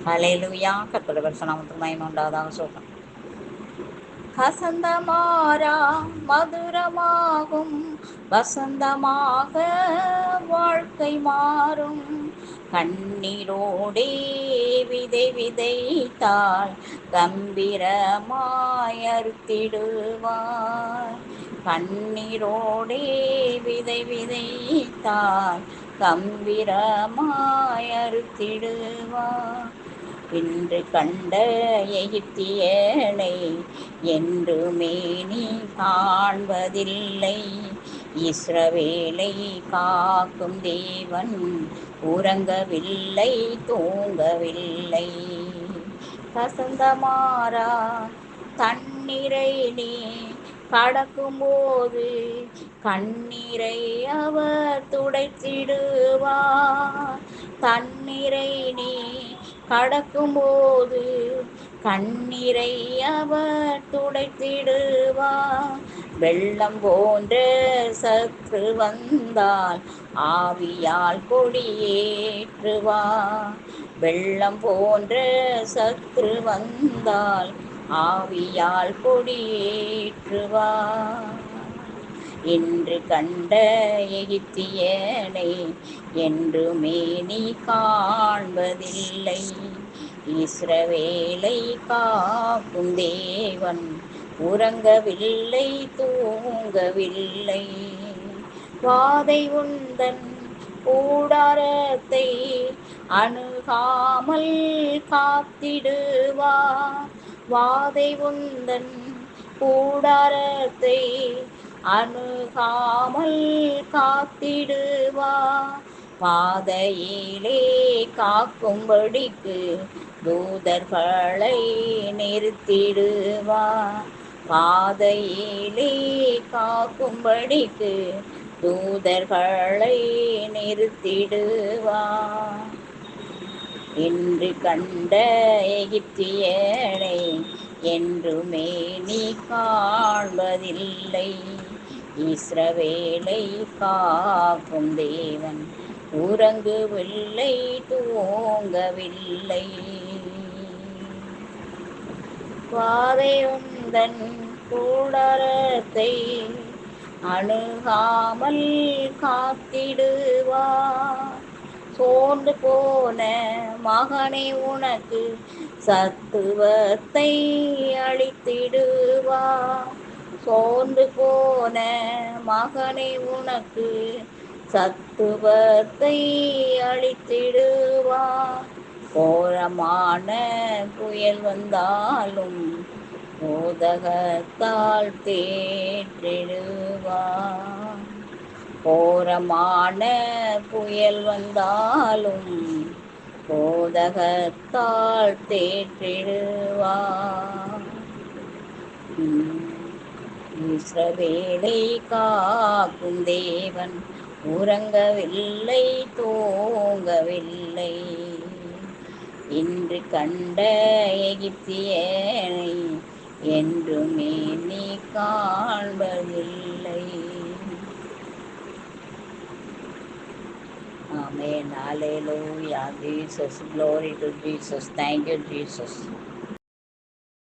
ஹல்லேலூயா. கர்த்தருடைய பரிசுத்த நாமத்துக்கு மகிமை உண்டாவதாக. சோகம் கசந்தமாறா மதுரமாகும் வசந்தமாக வாழ்க்கை மாறும். கண்ணீரோடே விதை விதைத்தால் கம்பீரமாய் அறுத்திடுவார். கண்ணீரோடே விதை விதைத்தால் கம்பீரமாய் அறுத்திடுவார். இன்று கண்ட எகிப்தியனை என்றுமே நீ காண்பதில்லை. இஸ்ரவேலை காக்கும் தேவன் உறங்கவில்லை, தூங்கவில்லை. கசந்தமாறா தண்ணீரை நீ கடக்கும்போது கண்ணீரை அவர் துடைத்திடுவார். தண்ணீரை நீ கடக்கும்போது கண்ணீரை அவர் துடைத்திடுவார். வெள்ளம் போன்ற சற்று வந்தால் ஆவியால் கொடியேற்றுவார். வெள்ளம் போன்ற சற்று வந்தால் ஆவியால் கொடியேற்றுவார். இன்று கண்ட எகிப்தியனை என்றுமே நீ காண்பதில்லை. இஸ்ரவேலை காக்கும் தேவன் உறங்கவில்லை, தூங்கவில்லை. வாதை உந்தன் கூடாரத்தை அணுகாமல் காத்திடுவார். வாதை உந்தன் கூடாரத்தை அணுகாமல் காத்திடுவார். பாதையிலே காக்கும்படிக்கு தூதர்களை நிறுத்திடுவார். பாதையிலே காக்கும்படிக்கு தூதர்களை நிறுத்திடுவார். இன்று கண்ட எகிப்தியனை என்றுமே நீ காண்பதில்லை. இஸ்ரவேலை காக்கும் தேவன் உறங்கவில்லை, தூங்கவில்லை. வாதை உந்தன் கூடாரத்தை அணுகாமல் காத்திடுவார். சோர்ந்து போன மகனை உனக்கு சத்துவத்தை அளித்திடுவார். சோர்ந்து போன மகனை உனக்கு சத்துவத்தை அளித்திடுவார். கோரமான புயல் வந்தாலும் மோதகத்தால் தேற்றிடுவார். கோரமான புயல் வந்தாலும் போதகத்தால் தேற்றிடுவார். இஸ்ரவேலை காக்கும் தேவன் உறங்கவில்லை, தூங்கவில்லை. இன்று கண்ட எகிப்தியனை என்றுமே நீ காண்பதில்லை. Amen. Hallelujah. Jesus. Glory to Jesus. Thank you, Jesus.